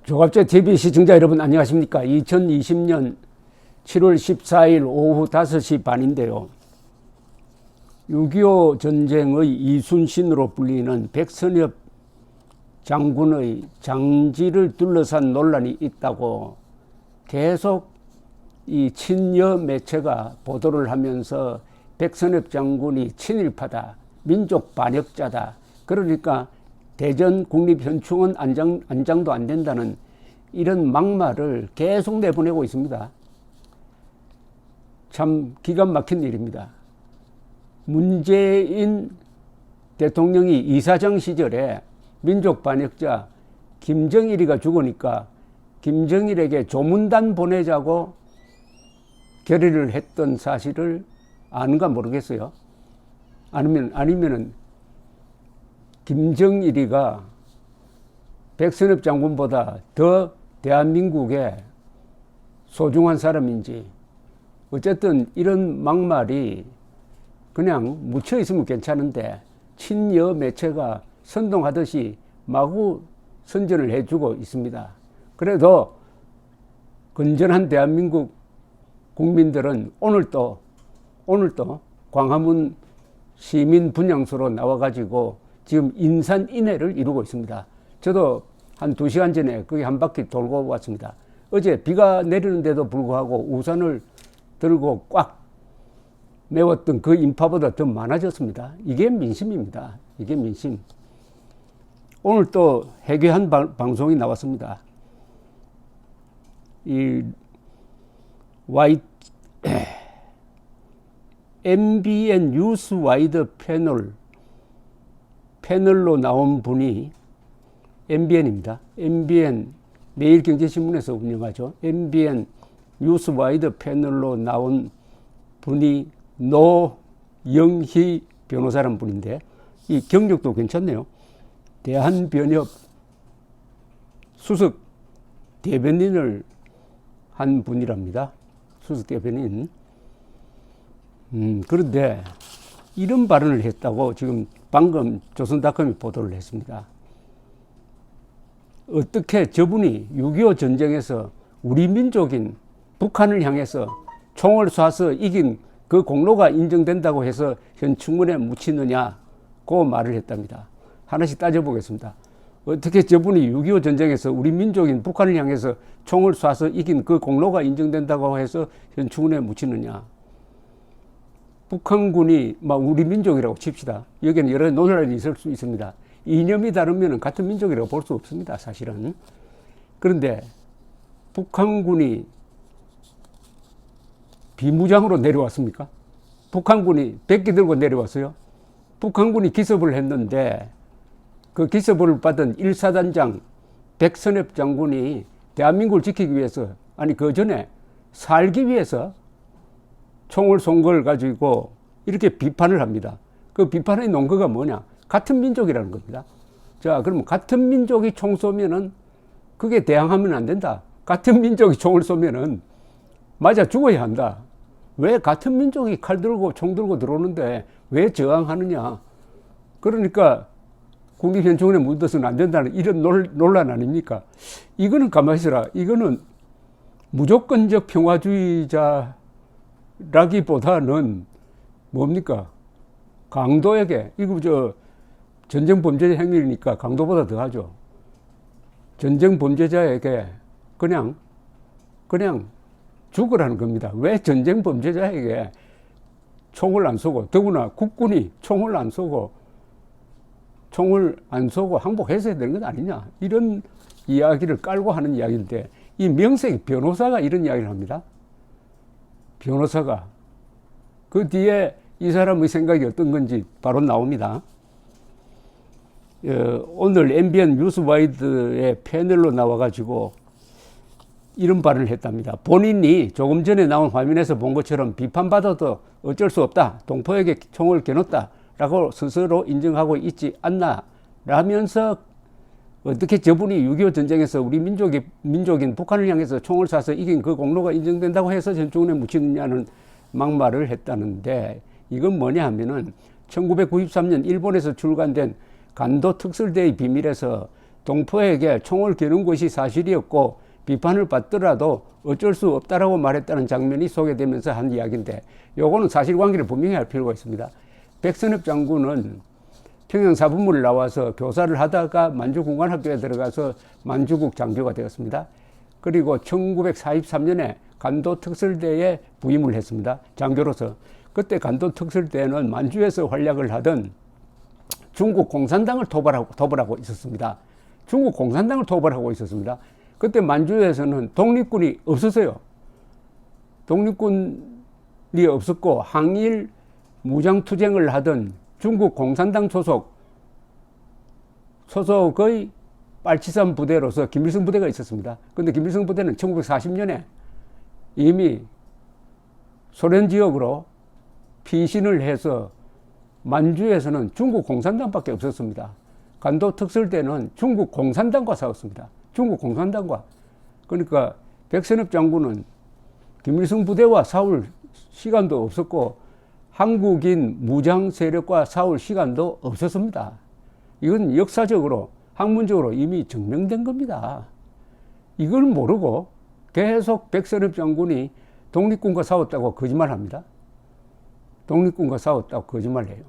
조갑제 TV 시청자 여러분 안녕하십니까. 2020년 7월 14일 오후 5시 반인데요. 6.25 전쟁의 이순신으로 불리는 백선엽 장군의 장지를 둘러싼 논란이 있다고 계속 이 친여 매체가 보도를 하면서 백선엽 장군이 친일파다, 민족 반역자다, 그러니까 대전 국립현충원 안장도 안 된다는 이런 막말을 계속 내보내고 있습니다. 참 기가 막힌 일입니다. 문재인 대통령이 이사장 시절에 민족 반역자 김정일이가 죽으니까 김정일에게 조문단 보내자고 결의를 했던 사실을 아는가 모르겠어요. 아니면은 김정일이가 백선엽 장군보다 더 대한민국에 소중한 사람인지, 어쨌든 이런 막말이 그냥 묻혀 있으면 괜찮은데 친여 매체가 선동하듯이 마구 선전을 해주고 있습니다. 그래도 건전한 대한민국 국민들은 오늘도 광화문 시민 분향소로 나와가지고 지금 인산인해를 이루고 있습니다. 저도 한 2시간 전에 거기 한 바퀴 돌고 왔습니다. 어제 비가 내리는데도 불구하고 우산을 들고 꽉 메웠던 그 인파보다 더 많아졌습니다. 이게 민심입니다. 이게 민심. 오늘 또 해괴한 방송이 나왔습니다. 이 MBN 뉴스 와이드 패널로 나온 분이 MBN입니다. MBN 매일경제신문에서 운영하죠. MBN 뉴스 와이드 패널로 나온 분이 노영희 변호사라는 분인데 이 경력도 괜찮네요. 대한변협 수석 대변인을 한 분이랍니다. 수석 대변인. 그런데 이런 발언을 했다고 지금 방금 조선닷컴이 보도를 했습니다. 어떻게 저분이 6.25 전쟁에서 우리 민족인 북한을 향해서 총을 쏴서 이긴 그 공로가 인정된다고 해서 현충원에 묻히느냐고 말을 했답니다. 하나씩 따져보겠습니다. 어떻게 저분이 6.25 전쟁에서 우리 민족인 북한을 향해서 총을 쏴서 이긴 그 공로가 인정된다고 해서 현충원에 묻히느냐. 북한군이 막 우리 민족이라고 칩시다. 여기는 여러 논란이 있을 수 있습니다. 이념이 다르면 같은 민족이라고 볼 수 없습니다. 사실은. 그런데 북한군이 비무장으로 내려왔습니까? 북한군이 백기 들고 내려왔어요. 북한군이 기습을 했는데 그 기습을 받은 1사단장 백선엽 장군이 대한민국을 지키기 위해서, 아니 그 전에 살기 위해서 총을 쏜 걸 가지고 이렇게 비판을 합니다. 그 비판의 논거가 뭐냐? 같은 민족이라는 겁니다. 자, 그러면 같은 민족이 총 쏘면은 그게 대항하면 안 된다. 같은 민족이 총을 쏘면은 맞아 죽어야 한다. 왜 같은 민족이 칼 들고 총 들고 들어오는데 왜 저항하느냐? 그러니까 국립현충원에 묻어서는 안 된다는 이런 논란 아닙니까? 이거는 가만히 있어라. 이거는 무조건적 평화주의자라기보다는 뭡니까? 강도에게, 이거 전쟁 범죄자 행위니까 강도보다 더 하죠. 전쟁 범죄자에게 그냥 죽으라는 겁니다. 왜 전쟁 범죄자에게 총을 안 쏘고, 더구나 국군이 총을 안 쏘고 항복했어야 되는 건 아니냐. 이런 이야기를 깔고 하는 이야기인데, 이 명색이 변호사가 이런 이야기를 합니다. 변호사가. 그 뒤에 이 사람의 생각이 어떤 건지 바로 나옵니다. 오늘 MBN 뉴스와이드의 패널로 나와가지고 이런 발언을 했답니다. 본인이 조금 전에 나온 화면에서 본 것처럼 비판받아도 어쩔 수 없다. 동포에게 총을 겨눴다. 라고 스스로 인정하고 있지 않나. 라면서 어떻게 저분이 6.25 전쟁에서 우리 민족인 북한을 향해서 총을 쏴서 이긴 그 공로가 인정된다고 해서 현충원에 묻히느냐는 막말을 했다는데, 이건 뭐냐 하면은 1993년 일본에서 출간된 간도 특설대의 비밀에서 동포에게 총을 겨눈 것이 사실이었고 비판을 받더라도 어쩔 수 없다라고 말했다는 장면이 소개되면서 한 이야기인데, 요거는 사실관계를 분명히 할 필요가 있습니다. 백선엽 장군은 평양사분부를 나와서 교사를 하다가 만주군관학교에 들어가서 만주국 장교가 되었습니다. 그리고 1943년에 간도특설대에 부임을 했습니다. 장교로서. 그때 간도특설대는 만주에서 활약을 하던 중국 공산당을 토벌하고 있었습니다. 중국 공산당을 토벌하고 있었습니다. 그때 만주에서는 독립군이 없었어요. 독립군이 없었고 항일 무장투쟁을 하던 중국 공산당 소속의 빨치산 부대로서 김일성 부대가 있었습니다. 그런데 김일성 부대는 1940년에 이미 소련 지역으로 피신을 해서 만주에서는 중국 공산당밖에 없었습니다. 간도특설대는 중국 공산당과 싸웠습니다. 중국 공산당과. 그러니까 백선엽 장군은 김일성 부대와 싸울 시간도 없었고 한국인 무장 세력과 싸울 시간도 없었습니다. 이건 역사적으로 학문적으로 이미 증명된 겁니다. 이걸 모르고 계속 백선엽 장군이 독립군과 싸웠다고 거짓말합니다. 독립군과 싸웠다고 거짓말해요.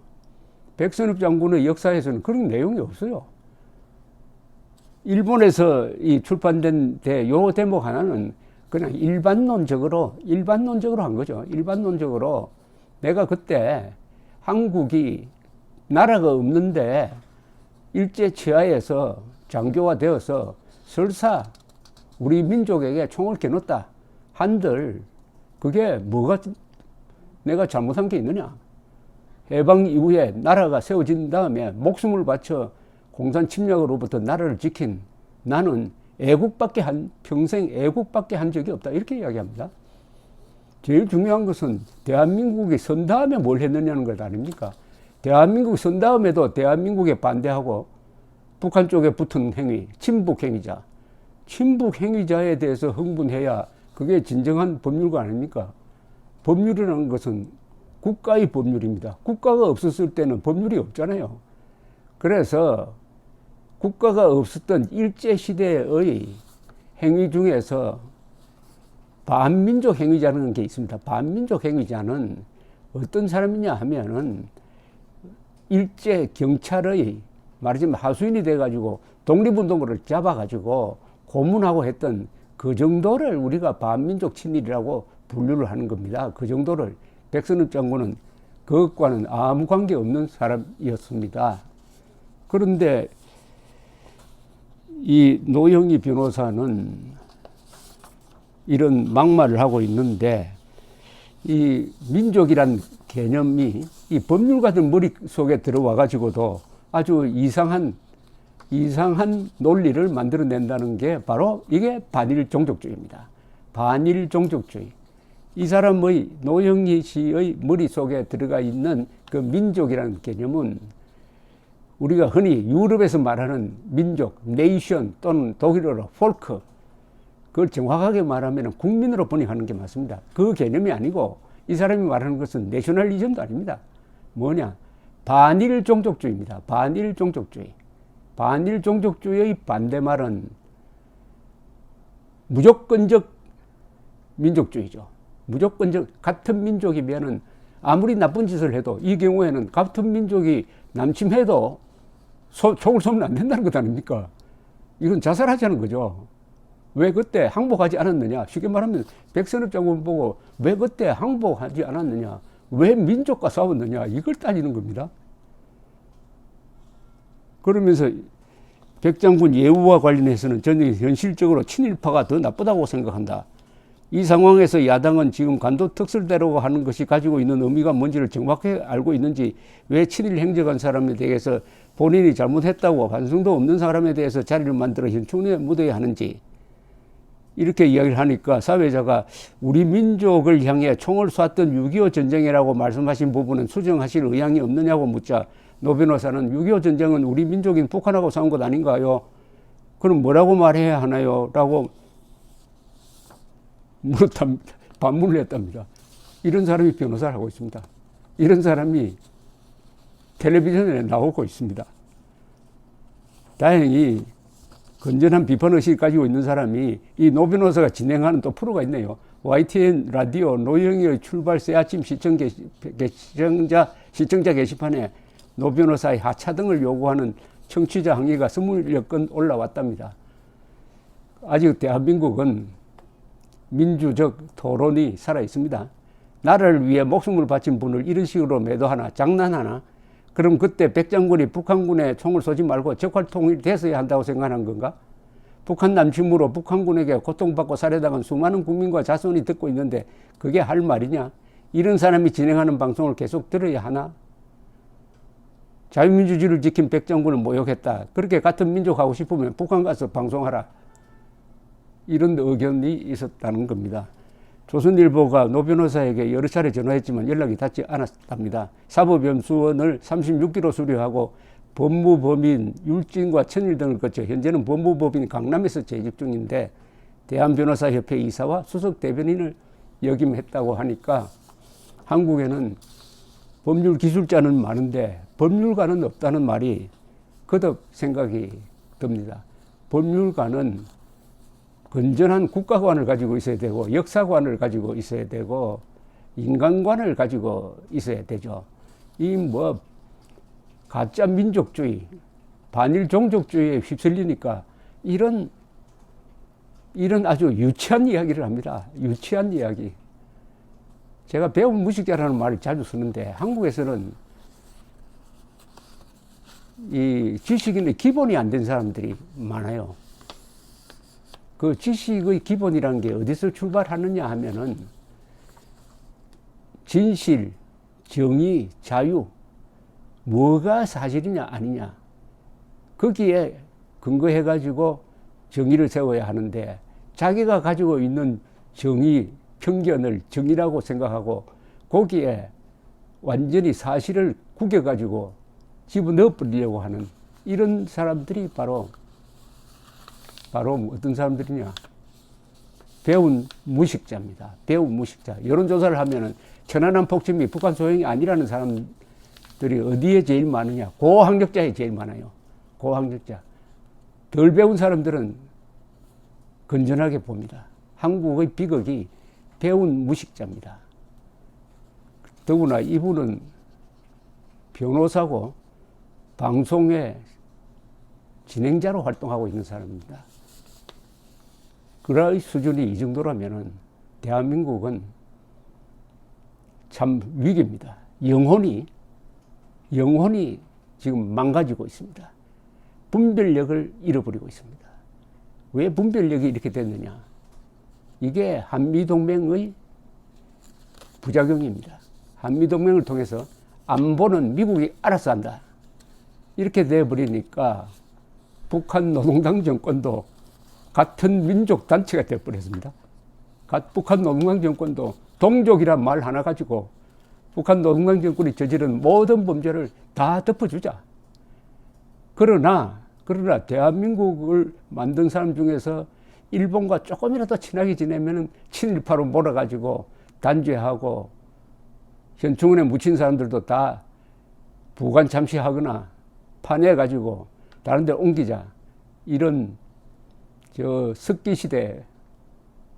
백선엽 장군의 역사에서는 그런 내용이 없어요. 일본에서 이 출판된 요 대목 하나는 그냥 일반론적으로 한 거죠. 일반론적으로 내가 그때 한국이 나라가 없는데 일제 치하에서 장교가 되어서 설사 우리 민족에게 총을 겨눴다 한들 그게 뭐가 내가 잘못한 게 있느냐. 해방 이후에 나라가 세워진 다음에 목숨을 바쳐 공산 침략으로부터 나라를 지킨 나는 평생 애국밖에 한 적이 없다. 이렇게 이야기합니다. 제일 중요한 것은 대한민국이 선 다음에 뭘 했느냐는 것 아닙니까? 대한민국이 선 다음에도 대한민국에 반대하고 북한 쪽에 붙은 행위, 친북행위자. 친북행위자에 대해서 흥분해야 그게 진정한 법률가 아닙니까? 법률이라는 것은 국가의 법률입니다. 국가가 없었을 때는 법률이 없잖아요. 그래서 국가가 없었던 일제시대의 행위 중에서 반민족 행위자라는 게 있습니다. 반민족 행위자는 어떤 사람이냐 하면은 일제 경찰의 말하자면 하수인이 돼가지고 독립운동가를 잡아가지고 고문하고 했던 그 정도를 우리가 반민족 친일이라고 분류를 하는 겁니다. 그 정도를. 백선엽 장군은 그것과는 아무 관계 없는 사람이었습니다. 그런데 이 노영희 변호사는 이런 막말을 하고 있는데 이 민족이란 개념이 이 법률가들 머릿속에 들어와 가지고도 아주 이상한 논리를 만들어낸다는 게 바로 이게 반일 종족주의입니다. 반일 종족주의. 이 사람의 노영희 씨의 머릿속에 들어가 있는 그 민족이라는 개념은 우리가 흔히 유럽에서 말하는 민족, 네이션 또는 독일어로 폴크, 그걸 정확하게 말하면 국민으로 번역하는 게 맞습니다. 그 개념이 아니고 이 사람이 말하는 것은 내셔널리즘도 아닙니다. 뭐냐? 반일 종족주의입니다. 반일 종족주의. 반일 종족주의의 반대말은 무조건적 민족주의죠. 무조건적, 같은 민족이면은 아무리 나쁜 짓을 해도 이 경우에는 같은 민족이 남침해도 총을 쏘면 안 된다는 것 아닙니까? 이건 자살하자는 거죠. 왜 그때 항복하지 않았느냐? 쉽게 말하면 백선엽 장군 보고 왜 그때 항복하지 않았느냐? 왜 민족과 싸웠느냐? 이걸 따지는 겁니다. 그러면서 백 장군 예우와 관련해서는 저는 현실적으로 친일파가 더 나쁘다고 생각한다. 이 상황에서 야당은 지금 간도특설대라고 하는 것이 가지고 있는 의미가 뭔지를 정확하게 알고 있는지, 왜 친일 행적한 사람에 대해서 본인이 잘못했다고 반성도 없는 사람에 대해서 자리를 만들어 현충에 묻어야 하는지, 이렇게 이야기를 하니까 사회자가 우리 민족을 향해 총을 쐈던 6.25 전쟁이라고 말씀하신 부분은 수정하실 의향이 없느냐고 묻자 노 변호사는 6.25 전쟁은 우리 민족인 북한하고 싸운 것 아닌가요? 그럼 뭐라고 말해야 하나요? 라고 반문을 했답니다. 이런 사람이 변호사를 하고 있습니다. 이런 사람이 텔레비전에 나오고 있습니다. 다행히 건전한 비판의식을 가지고 있는 사람이 이 노 변호사가 진행하는 또 프로가 있네요. YTN 라디오 노영희의 출발 새 아침 시청자 게시판에 노 변호사의 하차 등을 요구하는 청취자 항의가 20여 건 올라왔답니다. 아직 대한민국은 민주적 토론이 살아 있습니다. 나라를 위해 목숨을 바친 분을 이런 식으로 매도하나 장난하나? 그럼 그때 백 장군이 북한군에 총을 쏘지 말고 적활통일이 됐어야 한다고 생각하는 건가? 북한 남침으로 북한군에게 고통받고 살해당한 수많은 국민과 자손이 듣고 있는데 그게 할 말이냐? 이런 사람이 진행하는 방송을 계속 들어야 하나? 자유민주주의를 지킨 백 장군을 모욕했다. 그렇게 같은 민족 하고 싶으면 북한 가서 방송하라. 이런 의견이 있었다는 겁니다. 조선일보가 노 변호사에게 여러 차례 전화했지만 연락이 닿지 않았답니다. 사법연수원을 36기로 수료하고 법무법인 율진과 천일 등을 거쳐 현재는 법무법인 강남에서 재직 중인데 대한변호사협회 이사와 수석 대변인을 역임했다고 하니까 한국에는 법률 기술자는 많은데 법률가는 없다는 말이 거듭 생각이 듭니다. 법률가는 건전한 국가관을 가지고 있어야 되고 역사관을 가지고 있어야 되고 인간관을 가지고 있어야 되죠. 이 뭐 가짜 민족주의, 반일 종족주의에 휩쓸리니까 이런 아주 유치한 이야기를 합니다. 유치한 이야기. 제가 배운 무식자라는 말을 자주 쓰는데 한국에서는 이 지식인의 기본이 안 된 사람들이 많아요. 그 지식의 기본이라는 게 어디서 출발하느냐 하면은 진실, 정의, 자유, 뭐가 사실이냐 아니냐 거기에 근거해 가지고 정의를 세워야 하는데 자기가 가지고 있는 정의, 편견을 정의라고 생각하고 거기에 완전히 사실을 구겨 가지고 집어넣어 버리려고 하는 이런 사람들이 바로 어떤 사람들이냐? 배운 무식자입니다. 배운 무식자. 여론조사를 하면은 천안함 폭침이 북한 소행이 아니라는 사람들이 어디에 제일 많으냐? 고학력자에 제일 많아요. 고학력자. 덜 배운 사람들은 건전하게 봅니다. 한국의 비극이 배운 무식자입니다. 더구나 이분은 변호사고 방송의 진행자로 활동하고 있는 사람입니다. 그럴 수준이 이 정도라면은 대한민국은 참 위기입니다. 영혼이 지금 망가지고 있습니다. 분별력을 잃어버리고 있습니다. 왜 분별력이 이렇게 됐느냐? 이게 한미동맹의 부작용입니다. 한미동맹을 통해서 안보는 미국이 알아서 한다. 이렇게 돼버리니까 북한 노동당 정권도 같은 민족 단체가 되어버렸습니다. 북한 노동당 정권도 동족이란 말 하나 가지고 북한 노동당 정권이 저지른 모든 범죄를 다 덮어주자. 그러나 대한민국을 만든 사람 중에서 일본과 조금이라도 친하게 지내면 친일파로 몰아가지고 단죄하고 현충원에 묻힌 사람들도 다 부관 참시하거나 파내가지고 다른 데 옮기자. 이런 석기 시대,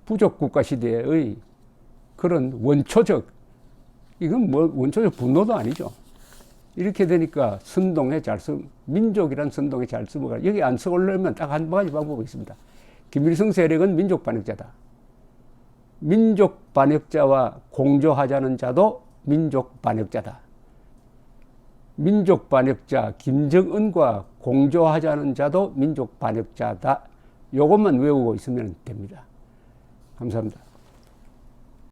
부족 국가 시대의 그런 원초적, 이건 뭐 원초적 분노도 아니죠. 이렇게 되니까 민족이란 선동에 잘 쓰고 여기 안 쓰려면 딱 한 가지 방법이 있습니다. 김일성 세력은 민족 반역자다. 민족 반역자와 공조하자는 자도 민족 반역자다. 민족 반역자 김정은과 공조하자는 자도 민족 반역자다. 요것만 외우고 있으면 됩니다. 감사합니다.